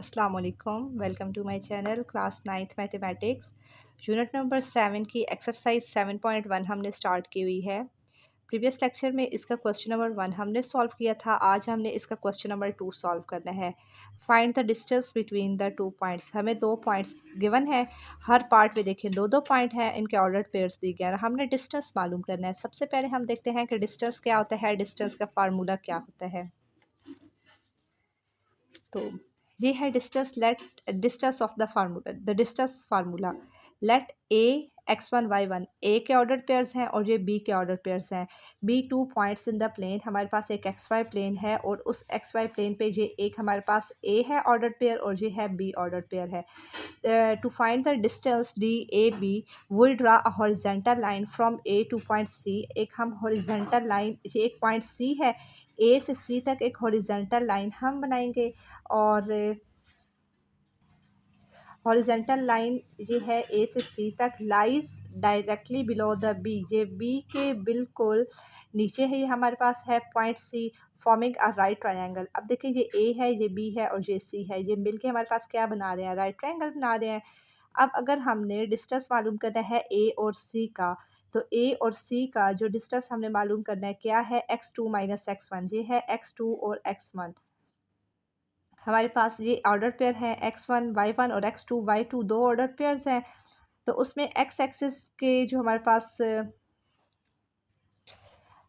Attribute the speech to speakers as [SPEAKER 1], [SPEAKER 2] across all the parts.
[SPEAKER 1] अस्सलाम वालेकुम, welcome to my channel class 9th mathematics. Unit number 7 की एक्सरसाइज 7.1 हमने स्टार्ट की हुई है। प्रीवियस लेक्चर में इसका क्वेश्चन नंबर 1 हमने सॉल्व किया था। आज हमने इसका क्वेश्चन नंबर 2 सॉल्व करना है। Find the distance between the two points. हमें दो पॉइंट्स गिवन है, हर पार्ट में देखिए दो दो पॉइंट हैं, इनके ऑर्डर पेयर्स दिए गए हैं। हमने डिस्टेंस मालूम करना है। सबसे पहले हम देखते हैं कि डिस्टेंस क्या होता है, डिस्टेंस का फार्मूला क्या होता है। तो ये है distance of the formula, the distance formula. Let A x1 y1 A के ऑर्डर पेयर्स हैं और ये बी के ऑर्डर पेयर्स हैं। Be two points in the plane, हमारे पास एक XY प्लेन है और उस XY प्लेन पे ये एक हमारे पास ए है ऑर्डर पेयर और ये है बी ऑर्डर पेयर है। To find the distance D A B will draw a horizontal line from A to point C. एक हम हॉरिजेंटल लाइन, ये एक पॉइंट सी है, ए से सी तक एक हॉरिजेंटल लाइन हम बनाएंगे। और हॉरिजेंटल लाइन ये है ए से सी तक, lies directly below the B, ये बी के बिल्कुल नीचे है। ये हमारे पास है point C, forming a right triangle. अब देखिए ये ए है, ये बी है और ये सी है, ये मिलके हमारे पास क्या बना रहे हैं, राइट ट्रायंगल बना रहे हैं। अब अगर हमने डिस्टेंस मालूम करना है ए और सी का, तो ए और सी का जो डिस्टेंस हमने मालूम करना है क्या है, x2 माइनस x1। ये है x2 और x1। हमारे पास ये ऑर्डर पेयर है x1 y1 और x2 y2, दो ऑर्डर पेयर्स हैं। तो उसमें x एक्सिस के जो हमारे पास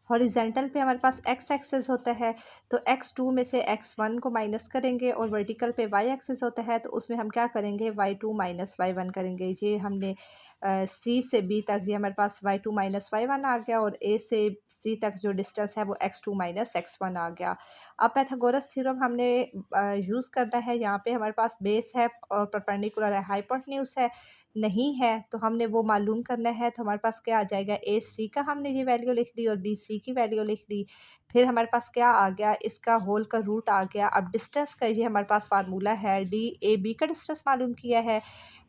[SPEAKER 1] हॉरिजेंटल पे हमारे पास x एक्सिस होता है, तो x2 में से x1 को माइनस करेंगे और वर्टिकल पे y एक्सिस होता है, तो उसमें हम क्या करेंगे, y2 माइनस y1 करेंगे। ये हमने C से B तक, ये हमारे पास y2 माइनस y1 आ गया और A से C तक जो डिस्टेंस है वो x2 माइनस x1 आ गया। अब पाइथागोरस थ्योरम हमने यूज़ करना है। यहाँ पे हमारे पास बेस है और परपेंडिकुलर है, हाइपोटेन्यूज है नहीं है, तो हमने वो मालूम करना है। तो हमारे पास क्या आ जाएगा, ए सी का हमने ये वैल्यू लिख दी और बी सी की वैल्यू लिख दी। फिर हमारे पास क्या आ गया, इसका होल का रूट आ गया। अब डिस्टेंस का ये हमारे पास फार्मूला है, डी ए बी का डिस्टेंस मालूम किया है,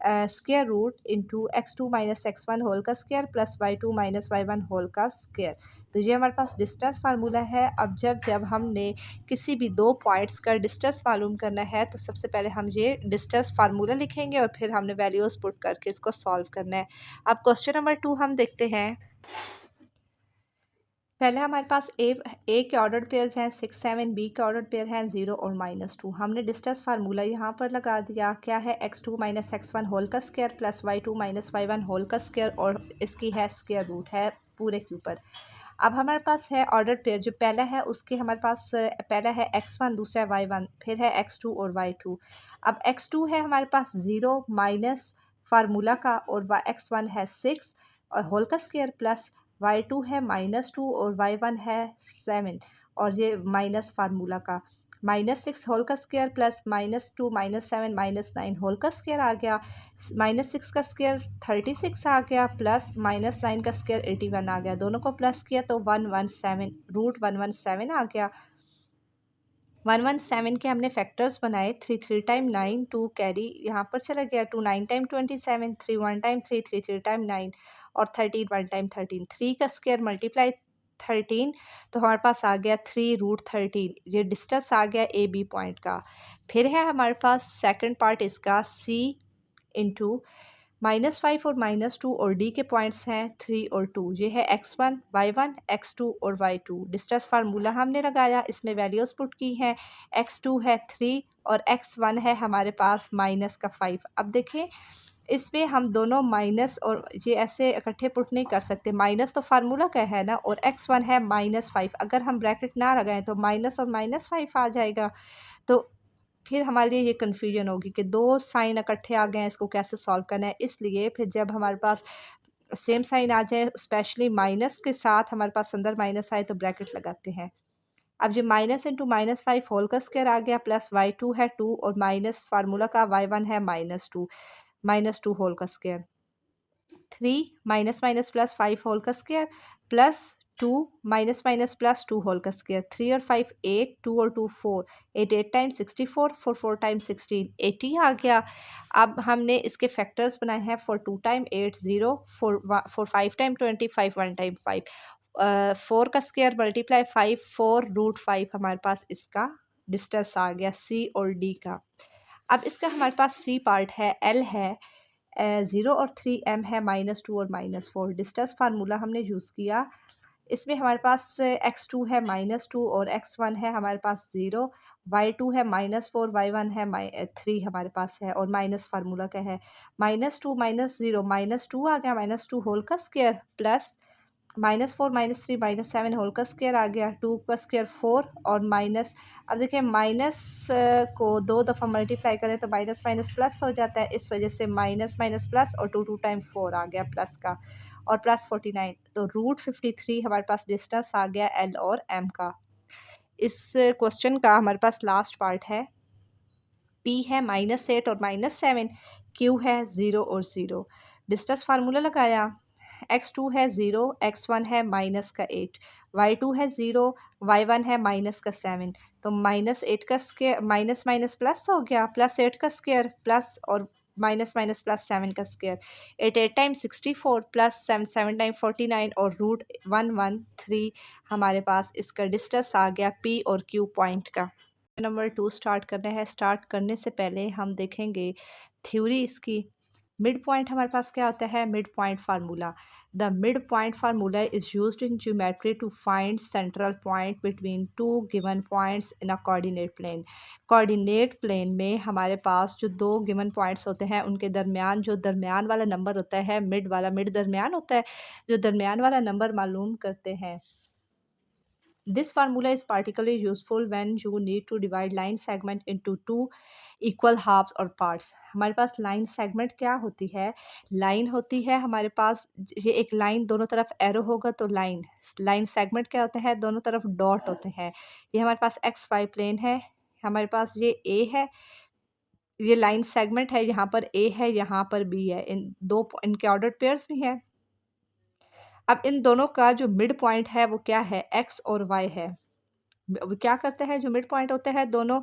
[SPEAKER 1] square root into x2 minus x1 whole का square plus y2 minus y1 whole का स्क्वायर। तो ये हमारे पास डिस्टेंस फार्मूला है। अब जब जब हमने किसी भी दो पॉइंट्स का डिस्टेंस मालूम करना है, तो सबसे पहले हम ये डिस्टेंस फार्मूला लिखेंगे और फिर हमने वैल्यूज़ पुट करके इसको सॉल्व करना है। अब क्वेश्चन नंबर 2 हम देखते हैं। पहले हमारे पास ए के ऑर्डर पेयर्स हैं 6 7, बी के ऑर्डर पेयर हैं 0 और -2। हमने डिस्टेंस फार्मूला यहाँ पर लगा दिया, क्या है, x2 माइनस x1 होल का square plus y2 minus y1 whole का स्क्वायर और इसकी है स्क्वायर रूट है पूरे के ऊपर। अब हमारे पास है ऑर्डर पेयर, जो पहला है उसके हमारे पास पहला है x1, दूसरा है y1, फिर है x2 और y2। अब x2 है हमारे पास 0 माइनस फार्मूला का और x1 है 6 और होल का स्क्वायर प्लस y2 है -2 और y1 है 7 और ये माइनस फार्मूला का, -6 होल का स्क्वायर प्लस -2 -7 -9 होल का स्क्वायर आ गया। -6 का स्क्वायर 36 आ गया प्लस -9 का स्क्वायर 81 आ गया। दोनों को प्लस किया तो 117 रूट 117 आ गया। 117 के हमने फैक्टर्स बनाए, 3 3 टाइम 9, 2 कैरी यहाँ पर चला गया, 2 9 टाइम 27, 3 1 टाइम 3, 3 3 टाइम 9 और 13 1 टाइम 13। 3 का स्क्वायर मल्टीप्लाई 13, तो हमारे पास आ गया 3 रूट 13। ये डिस्टेंस आ गया ए बी पॉइंट का। फिर है हमारे पास सेकंड पार्ट इसका, सी इंटू -5 और -2 और डी के पॉइंट्स हैं 3 और 2। ये है x1 y1 x2 और y2। डिस्टेंस फार्मूला हमने लगाया, इसमें वैल्यूज़ पुट की हैं। x2 है 3 और x1 है हमारे पास -5। अब देखें इसमें हम दोनों माइनस और ये ऐसे इकट्ठे पुट नहीं कर सकते, माइनस तो फार्मूला का है ना, और x1 है -5। अगर हम ब्रैकेट ना लगाएं तो माइनस और -5 आ जाएगा। तो फिर हमारे लिए ये कन्फ्यूजन होगी कि दो साइन इकट्ठे आ गए हैं, इसको कैसे सॉल्व करना है। इसलिए फिर जब हमारे पास सेम साइन आ जाए, स्पेशली माइनस के साथ हमारे पास अंदर माइनस आए, तो ब्रैकेट लगाते हैं। अब ये माइनस इंटू -5 होल का स्क्वायर आ गया प्लस y2 है 2 और माइनस फार्मूला का y1 है -2 होल का square, 3 minus minus plus 5 whole का square plus 2 minus minus plus 2 whole का स्क्वायर, 3 और 5 8, 2 और 2 4, 8 8 टाइम 64, 4 4 टाइम 16, 80 आ गया। अब हमने इसके फैक्टर्स बनाए हैं, 4 2 टाइम 8 0, 4 5 टाइम 25 1 टाइम 5, 4 का स्क्वायर मल्टीप्लाई 5 4 रूट 5 हमारे पास इसका डिस्टेंस आ गया सी और डी का। अब इसका हमारे पास सी पार्ट है, एल है, 0 और 3, एम है -2 और -4। डिस्टेंस फार्मूला हमने यूज़ किया। इसमें हमारे पास x2 है -2 और x1 है हमारे पास 0, y2 है -4, y1 है 3 हमारे पास है, और माइनस फार्मूला क्या है, -2 -0 -2 आ गया, -2 होल का स्क्वायर प्लस -4 -3 -7 होल का स्क्वायर आ गया, 2 का स्क्वायर 4 और माइनस। अब देखिए माइनस को 2 दफ़ा मल्टीप्लाई करें तो माइनस माइनस प्लस हो जाता है, इस वजह से माइनस माइनस प्लस और 2 2 टाइम 4 आ गया प्लस का, और प्लस 49, तो √53 हमारे पास डिस्टेंस आ गया एल और एम का। इस क्वेश्चन का हमारे पास लास्ट पार्ट है, पी है -8 और -7, क्यू है 0 और 0। डिस्टेंस फार्मूला लगाया, x2 है 0, x1 है -8, y2 है 0, y1 है -7, तो -8 का स्क्वायर माइनस माइनस प्लस हो गया, +8 का स्क्वायर प्लस और माइनस माइनस प्लस 7 का स्क्वायर, 8 8 टाइम 64 प्लस 7 7 टाइम 49 और √113 हमारे पास इसका डिस्टेंस आ गया पी और क्यू पॉइंट का। नंबर 2 स्टार्ट करना है। स्टार्ट करने से पहले हम देखेंगे थ्योरी इसकी। मिड पॉइंट हमारे पास क्या होता है, mid point formula. The mid point formula is used in geometry to find central point between two given points in a coordinate plane. Coordinate plane में हमारे पास जो दो गिवन पॉइंट्स होते हैं उनके दरमियान जो दरमियान वाला नंबर होता है, मिड वाला, मिड दरमियान होता है, जो दरमियान वाला नंबर मालूम करते हैं। This formula is particularly useful when you need to divide line segment into two equal halves or parts. हमारे पास लाइन सेगमेंट क्या होती है, लाइन होती है हमारे पास, ये एक लाइन दोनों तरफ एरो होगा तो लाइन, लाइन सेगमेंट क्या होता है, दोनों तरफ डॉट होते हैं। ये हमारे पास एक्स वाई प्लेन है, हमारे पास ये ए है, ये लाइन सेगमेंट है, यहाँ पर ए है, यहाँ पर बी है, इन दो इनके ऑर्डर पेयर्स भी हैं। अब इन दोनों का जो मिड पॉइंट है वो क्या है, एक्स और वाई है। वो क्या करता है, जो मिड पॉइंट होता है दोनों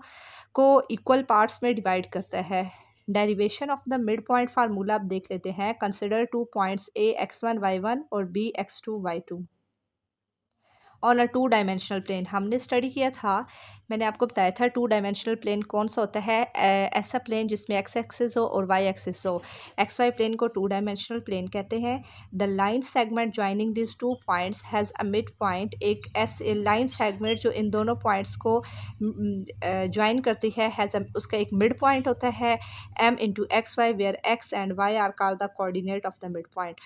[SPEAKER 1] को इक्वल पार्ट्स में डिवाइड करता है। Derivation of the mid point formula आप देख लेते हैं। Consider two points A x1 y1 और b x2 y2 on a two dimensional plane. हमने स्टडी किया था, मैंने आपको बताया था टू डायमेंशनल प्लेन कौन सा होता है, ऐसा प्लेन जिसमें एक्स एक्सिस हो और वाई एक्सिस हो। एक्स वाई प्लेन को टू डायमेंशनल प्लेन कहते हैं। The line segment joining this two points has a mid point. एक ऐसे लाइन सेगमेंट जो इन दोनों पॉइंट्स को ज्वाइन करती है हैज़ उसका एक मिड पॉइंट होता है, m into X Y, where X and Y are called the coordinate of the mid point.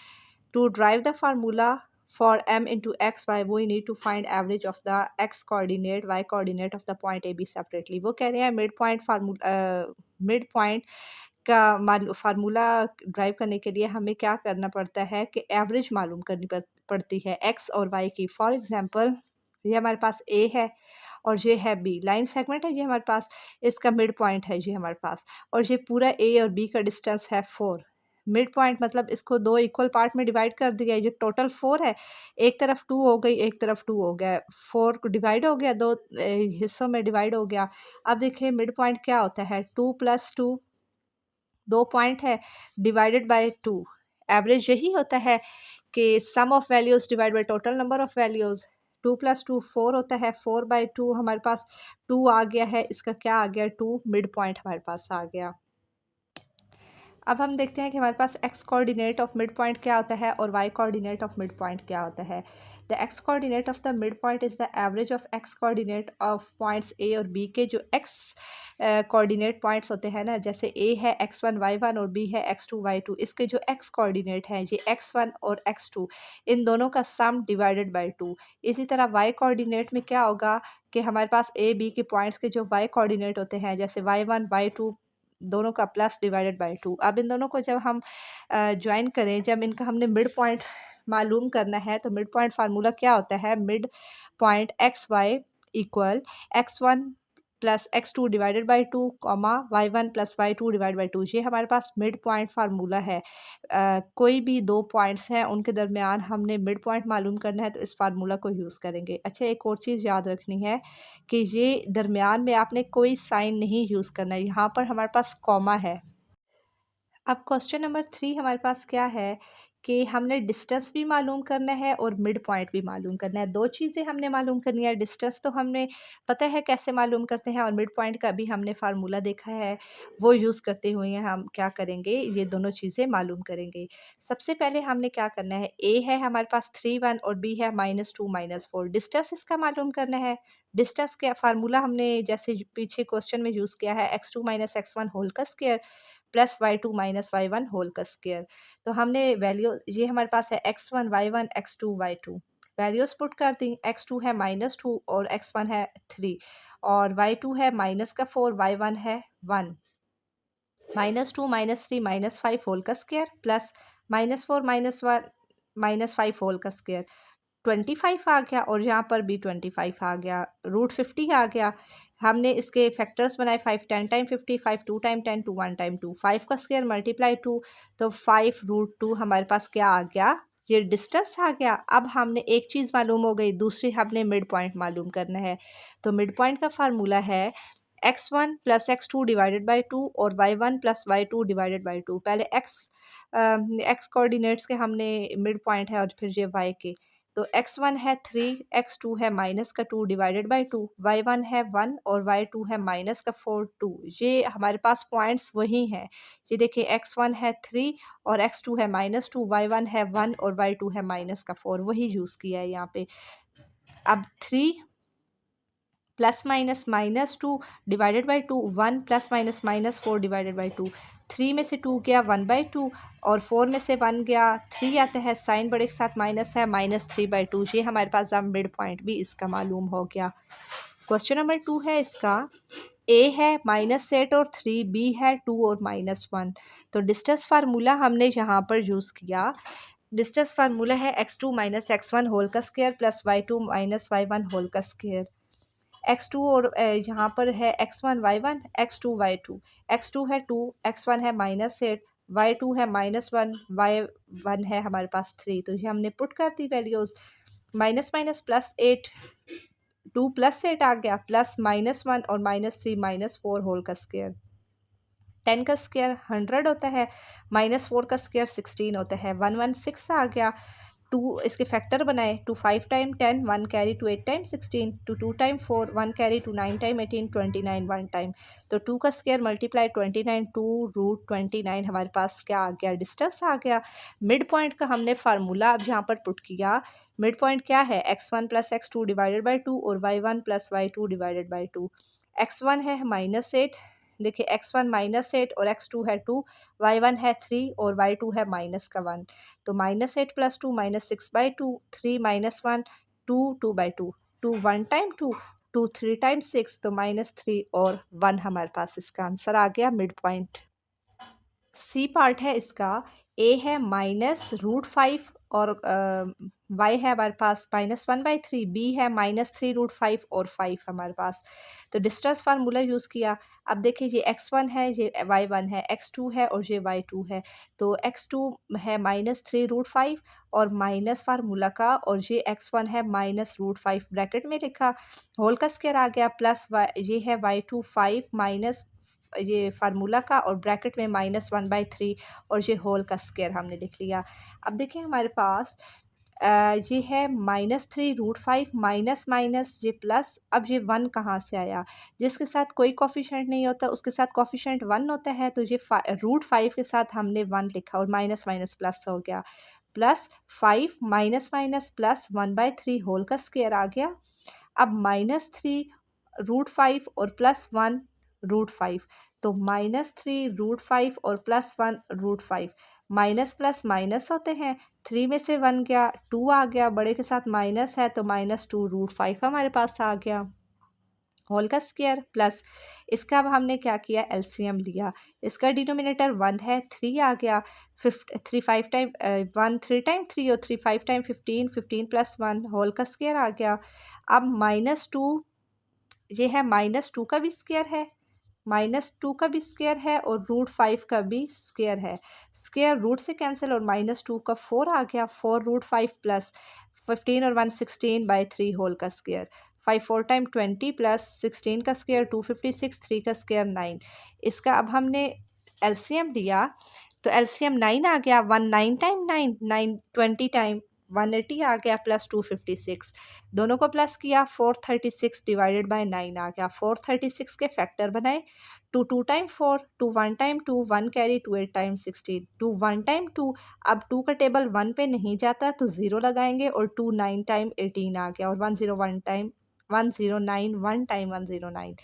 [SPEAKER 1] To derive the formula for m into x, y, we need to find average of the x coordinate, y coordinate of the point a b separately। वो कह रहे हैं mid point formula, mid point का formula drive करने के लिए हमें क्या करना पड़ता है कि एवरेज मालूम करनी पड़ती है x और y की। फॉर एग्जांपल ये हमारे पास a है और ये है b, लाइन सेगमेंट है ये हमारे पास, इसका मिड पॉइंट है ये हमारे पास, और ये पूरा a और b का डिस्टेंस है 4। मिड पॉइंट मतलब इसको दो इक्वल पार्ट में डिवाइड कर दिया, ये टोटल 4 है, एक तरफ 2 हो गई, एक तरफ 2 हो गया, 4 को डिवाइड हो गया, दो हिस्सों में डिवाइड हो गया। अब देखिए मिड पॉइंट क्या होता है, 2 + 2, 2 पॉइंट है, डिवाइडेड बाय 2। एवरेज यही होता है कि sum of values divide by total number of values. 2 + 2 4 होता है, 4/2 हमारे पास 2 आ गया है, इसका क्या आ गया, 2 मिड पॉइंट हमारे पास आ गया। अब हम देखते हैं कि हमारे पास x coordinate of mid point क्या होता है और y coordinate of mid point क्या होता है। The x coordinate of the mid point is the average of x coordinate of points A और बी के जो एक्स कोऑर्डिनेट पॉइंट्स होते हैं ना, जैसे ए है x1 y1 और बी है x2 y2, इसके जो एक्स कोऑर्डिनेट हैं ये x1 और x2, इन दोनों का सम डिवाइडेड बाय 2। इसी तरह वाई कोऑर्डिनेट में क्या होगा कि हमारे पास ए बी के पॉइंट्स के जो वाई कोऑर्डिनेट होते हैं, जैसे y1 y2, दोनों का प्लस डिवाइडेड बाय 2। अब इन दोनों को जब हम ज्वाइन करें, जब इनका हमने मिड पॉइंट मालूम करना है, तो मिड पॉइंट फार्मूला क्या होता है, mid point X Y equal x1 + x2 divided by 2, y1 + y2 divide by 2। ये हमारे पास मिड पॉइंट फार्मूला है। कोई भी दो पॉइंट्स हैं उनके दरमियान हमने मिड पॉइंट मालूम करना है तो इस फार्मूला को यूज़ करेंगे। अच्छा, एक और चीज़ याद रखनी है कि ये दरमियान में आपने कोई साइन नहीं यूज़ करना है, यहाँ पर हमारे पास कॉमा है। अब क्वेश्चन नंबर 3 हमारे पास क्या है कि हमने डिस्टेंस भी मालूम करना है और मिड पॉइंट भी मालूम करना है। 2 चीज़ें हमने मालूम करनी है, डिस्टेंस तो हमने पता है कैसे मालूम करते हैं और मिड पॉइंट का भी हमने फ़ार्मूला देखा है, वो यूज़ करते हुए हम क्या करेंगे, ये दोनों चीज़ें मालूम करेंगे। सबसे पहले हमने क्या करना है, ए है हमारे पास 3, 1 और बी है -2, -4। डिस्टेंस इसका मालूम करना है। डिस्टेंस का फ़ार्मूला हमने जैसे पीछे क्वेश्चन में यूज़ किया है x2 - x1 होल का square plus y2 - y1 whole का स्क्वायर। तो हमने वैल्यू ये हमारे पास है x1 y1 x2 y2 values put कर दी। x2 है -2 और x1 है 3 और y2 है -4 y1 है 1 -2 -3 -5 होल का स्क्वायर प्लस -4 -1 -5 होल का स्क्वायर 25 आ गया और यहाँ पर भी 25 आ गया, √50 आ गया। हमने इसके फैक्टर्स बनाए 5 10 टाइम 50, 5 2 टाइम 10, 2 1 टाइम 2, 5 का स्क्वायर मल्टीप्लाई 2 तो 5 √2 हमारे पास क्या आ गया? ये डिस्टेंस आ गया। अब हमने एक चीज़ मालूम हो गई, दूसरी हमने मिड पॉइंट मालूम करना है। तो मिड पॉइंट का फार्मूला है x1 + x2 डिवाइडेड बाय 2 और y1 + y2 डिवाइडेड बाय 2। पहले x कोऑर्डिनेट्स के हमने मिड पॉइंट है और फिर ये y के। तो x1 है 3, x2 है -2 डिवाइडेड बाय 2, y1 है 1 और y2 है -4 2। ये हमारे पास पॉइंट्स वही हैं। ये देखिए x1 है 3 और x2 है -2, y1 है 1 और y2 है -4, वही यूज़ किया है यहाँ पे। अब 3 plus minus -2 divided by 2, 1 plus minus -4 divided by 2। 3 में से 2 गया 1/2 और 4 में से 1 गया 3 आता है, साइन बड़े के साथ माइनस है -3/2। ये हमारे पास अब मिड पॉइंट भी इसका मालूम हो गया। क्वेश्चन नंबर 2 है इसका, ए है -8 और 3, बी है 2 और -1। तो डिस्टेंस फार्मूला हमने यहाँ पर यूज़ किया। डिस्टेंस फार्मूला है x2 - x1 होल का square plus y2 - y1 whole का स्क्वायर। x2 और यहाँ पर है x1 y1 x2 y2। x2 है 2, x1 है -8, y2 है -1, y1 है हमारे पास 3। तो ये हमने पुट कर दी वैल्यूज़। माइनस माइनस प्लस 8, 2 + 8 आ गया प्लस -1 और -3 -4 होल का स्क्वायर। 10 का स्क्वायर 100 होता है, -4 का स्क्वायर 16 होता है, 116 आ गया। 2 इसके फैक्टर बनाए, 2 5 time 10, 1 carry 2 8 time 16, 2 2 time 4, 1 carry 2 9 time 18, 29 1 time. तो 2 का स्क्वायर मल्टीप्लाई 29, 2√29 हमारे पास क्या आ गया? डिस्टेंस आ गया। मिड पॉइंट का हमने फार्मूला अब यहाँ पर पुट किया। मिड पॉइंट क्या है? x1 + x2 डिवाइडेड बाय 2 और y1 + y2 divided by 2। x1 है -8, देखिए x1 -8 और x2 है 2, y1 है 3 और y2 है -1। तो -8 + 2 -6/2, 3 -1 2 2/2, 2 1 टाइम 2, 2 3 टाइम 6 तो -3 और 1 हमारे पास इसका आंसर आ गया मिड पॉइंट। सी पार्ट है इसका, ए है -√5 और वाई है हमारे पास -1/3, बी है -3√5 और 5 हमारे पास। तो डिस्टेंस फार्मूला यूज़ किया। अब देखिए ये x1 है, ये y1 है, x2 है और ये y2 है। तो x2 है -3√5 और माइनस फार्मूला का, और ये x1 है -√5 ब्रैकेट में लिखा, होल का स्क्वायर आ गया प्लस ये है y2 5 माइनस ये फार्मूला का और ब्रैकेट में -1/3 और ये होल का स्क्वायर हमने लिख लिया। अब देखिए हमारे पास ये है -3√5 माइनस माइनस ये प्लस, अब ये 1 कहाँ से आया? जिसके साथ कोई कोएफ़िशिएंट नहीं होता उसके साथ कोएफ़िशिएंट 1 होता है, तो ये √5 के साथ हमने 1 लिखा और माइनस माइनस प्लस हो गया। Plus 5 minus minus plus 1/3 whole का स्क्वायर आ गया। अब -3√5 और +1√5, तो -3√5 और +1√5, माइनस प्लस माइनस होते हैं। 3 में से 1 गया, 2 आ गया, बड़े के साथ माइनस है तो -2√5 हमारे पास आ गया, होल का स्क्वायर प्लस इसका अब हमने क्या किया? एलसीएम लिया। इसका डिनोमिनेटर 1 है, 3 आ गया, 3 5 टाइम 1 3 टाइम 3 और 3 5 टाइम 15, 15 + 1 होल का स्क्वायर आ गया। अब -2, ये है -2 का भी स्क्वायर है, -2 का भी स्क्वायर है और √5 का भी स्क्वायर है। स्क्वायर रूट से कैंसिल और -2 का 4 आ गया, 4√5 प्लस 15 और 1 16/3 होल का स्क्वायर। 5 4 टाइम 20 प्लस 16 का स्क्वायर 256, 3 का स्क्वायर 9। इसका अब हमने एलसीएम लिया। तो एलसीएम 9 आ गया, 19 टाइम 9, 9 20 टाइम 180 आ गया, प्लस 256, दोनों को प्लस किया, 436 डिवाइडेड बाय 9 आ गया। 436 के फैक्टर बनाए, 2 2 time 4, 2 1 time 2, 1 carry, 2 8 time 16, 2 1 time 2। अब 2 का टेबल 1 पे नहीं जाता तो 0 लगाएंगे, और 2 9 टाइम 18 आ गया, और 101 टाइम 109, 1 टाइम 109।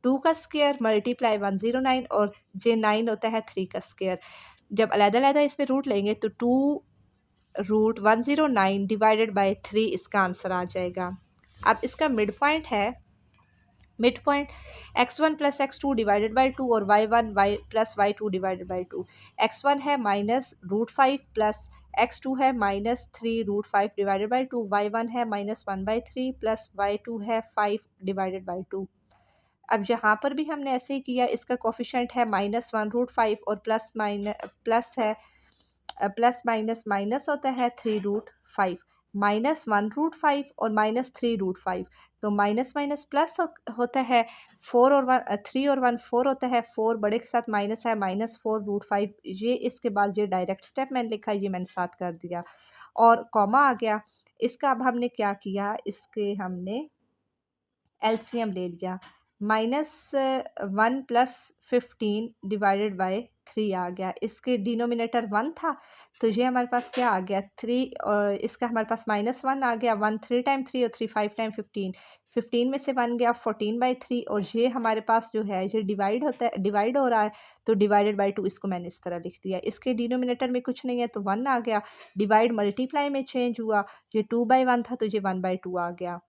[SPEAKER 1] 2 का स्क्वायर मल्टीप्लाई 109, और जे 9 होता है 3 का स्क्वायर। जब अलग-अलग इस पे रूट लेंगे तो 2 रूट 109 डिवाइडेड बाय 3 इसका आंसर आ जाएगा। अब इसका मिड पॉइंट है, mid point x1 plus x2 divided by 2, और y1 y plus y2 divided by 2। x1 है -√5 प्लस x2 है -3√5 डिवाइडेड बाई 2, y1 है -1/3 प्लस y2 है 5 डिवाइडेड बाई 2। अब यहाँ पर भी हमने ऐसे ही किया, इसका कोफिशेंट है -1√5 और प्लस है, प्लस माइनस माइनस होता है 3√5, -1√5 और -3√5, तो माइनस माइनस प्लस होता है, 4 और 1 3 और 1 4 होता है, 4 बड़े के साथ माइनस है, -4√5। ये इसके बाद ये डायरेक्ट स्टेप मैंने लिखा, ये मैंने साथ कर दिया, और कॉमा आ गया। इसका अब हमने क्या किया, इसके हमने एलसीएम ले लिया, -1 प्लस 15 डिवाइडेड बाय 3 आ गया। इसके डिनोमिनेटर 1 था, तो ये हमारे पास क्या आ गया 3, और इसका हमारे पास -1 आ गया, 1 3 टाइम 3 और 3 5 टाइम 15, 15 में से 1 गया 14/3, और ये हमारे पास जो है ये डिवाइड होता है, डिवाइड हो रहा है, तो डिवाइडेड बाई 2 इसको मैंने इस तरह लिख दिया। इसके डिनोमिनेटर में कुछ नहीं है तो 1 आ गया, डिवाइड मल्टीप्लाई में चेंज हुआ, ये 2/1 था तो ये 1/2 आ गया,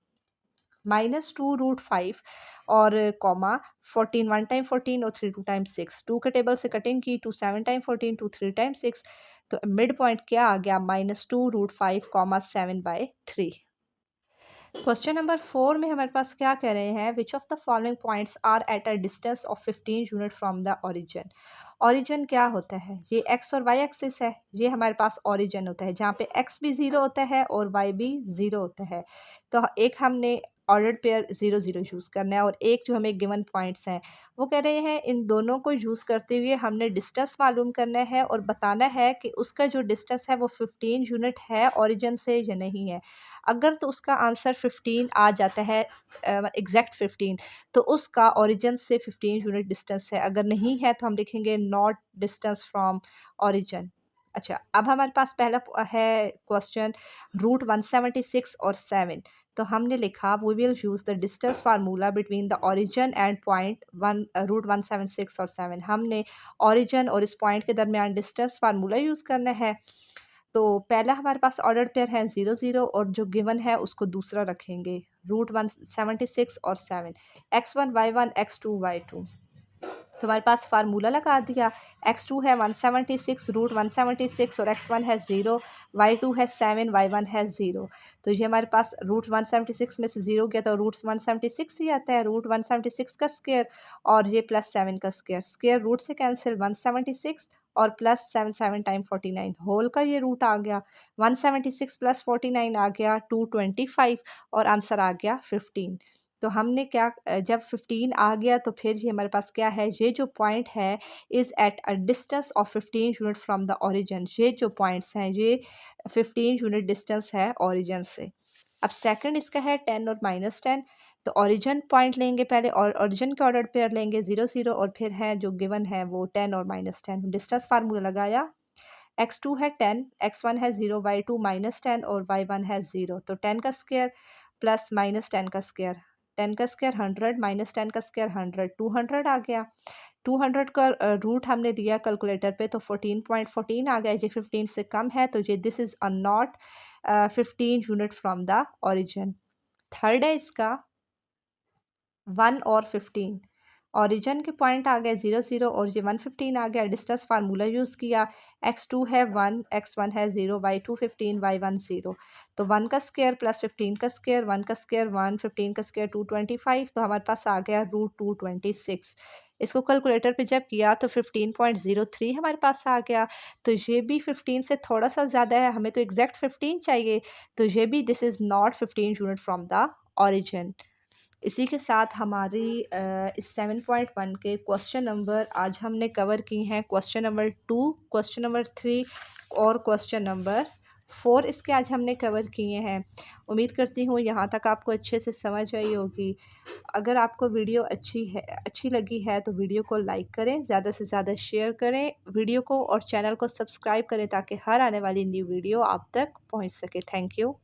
[SPEAKER 1] -2√5 और कॉमा 14, 1 टाइम 14 और 3 2 टाइम 6, 2 के टेबल से कटिंग की, 2 7 टाइम 14, 2 3 टाइम 6, तो मिड पॉइंट क्या आ गया -2√5 कॉमा 7/3। क्वेश्चन नंबर 4 में हमारे पास क्या कह रहे हैं, which of the following points are at a distance of 15 unit from the origin. Origin क्या होता है, ये एक्स और वाई एक्सिस है, ये हमारे पास ओरिजिन होता है, जहाँ पे एक्स भी 0 होता है और वाई भी 0 होता है। तो एक हमने ऑर्डर्ड पेयर 0 0 यूज़ करना है, और एक जो हमें गिवन पॉइंट्स हैं वो कह रहे हैं इन दोनों को यूज़ करते हुए हमने डिस्टेंस मालूम करना है, और बताना है कि उसका जो डिस्टेंस है वो 15 यूनिट है ओरिजिन से या नहीं है। अगर तो उसका आंसर 15 आ जाता है, एग्जैक्ट 15, तो उसका ओरिजिन से 15 यूनिट डिस्टेंस है, अगर नहीं है तो हम लिखेंगे नॉट डिस्टेंस फ्रॉम ओरिजिन। अच्छा, अब हमारे पास पहला है क्वेश्चन, रूट 176 और 7, तो हमने लिखा we will use the distance formula between the origin and point root 176 और 7। हमने ओरिजिन और इस पॉइंट के दरमियान डिस्टेंस फार्मूला यूज़ करना है। तो पहला हमारे पास ऑर्डर पेयर है 0 0, और जो गिवन है उसको दूसरा रखेंगे, रूट 176 और 7, x1 y1 x2 y2। तो हमारे पास फार्मूला लगा दिया, x2 है 176 रूट 176, और x1 है 0, y2 है 7, y1 है 0। तो ये हमारे पास रूट 176 में से 0 गया तो रूट 176 ही आता है, रूट 176 का स्क्वायर, और ये प्लस 7 का स्क्वायर, स्क्वायर रूट से कैंसिल, 176 और प्लस 7 7 टाइम 49, होल का ये रूट आ गया, 176 प्लस 49 आ गया 225, और आंसर आ गया 15। तो हमने क्या, जब 15 आ गया तो फिर ये हमारे पास क्या है, ये जो पॉइंट है is eight a distance of 15 unit from the origin. ये जो पॉइंट्स हैं ये 15 यूनिट डिस्टेंस है ओरिजिन से। अब सेकंड इसका है 10 और -10, तो ओरिजिन पॉइंट लेंगे पहले, और ओरिजिन के ऑर्डर पेयर लेंगे 0 0, और फिर है जो गिवन है वो 10 और -10। डिस्टेंस फार्मूला लगाया, x2 है 10, x1 है 0, y2 -10 और y1 है 0, तो 10 का स्क्वायर प्लस -10 का स्क्वायर, 10 का स्क्वायर 100, -10 का स्क्वायर 100, 200 आ गया। 200 का रूट हमने दिया कैलकुलेटर पे तो 14.14 आ गया, ये 15 से कम है, तो ये this is a not 15 unit from the origin. Third है इसका 1 और 15, ओरिजिन के पॉइंट आ गए 0 0, और ये 115 आ गया, डिस्टेंस फार्मूला यूज़ किया, x2 है 1, x1 है 0, y2 15, y1 0, तो 1 का स्क्वायर प्लस 15 का स्क्वायर, 1 का स्क्वायर 1, 15 का स्क्वायर 225, तो हमारे पास आ गया रूट 226। इसको कैलकुलेटर पे जब किया तो 15.03 हमारे पास आ गया, तो ये भी 15 से थोड़ा सा ज़्यादा है, हमें तो एग्जैक्ट 15 चाहिए, तो ये भी this is not 15 unit from the origin. इसी के साथ हमारी इस 7.1 के क्वेश्चन नंबर आज हमने कवर की हैं क्वेश्चन नंबर 2, क्वेश्चन नंबर 3 और क्वेश्चन नंबर 4 इसके आज हमने कवर किए हैं। उम्मीद करती हूँ यहाँ तक आपको अच्छे से समझ आई होगी। अगर आपको वीडियो अच्छी लगी है तो वीडियो को लाइक करें, ज़्यादा से ज़्यादा शेयर करें वीडियो को और चैनल को सब्सक्राइब करें ताकि हर आने वाली न्यू वीडियो आप तक पहुँच सके। Thank you.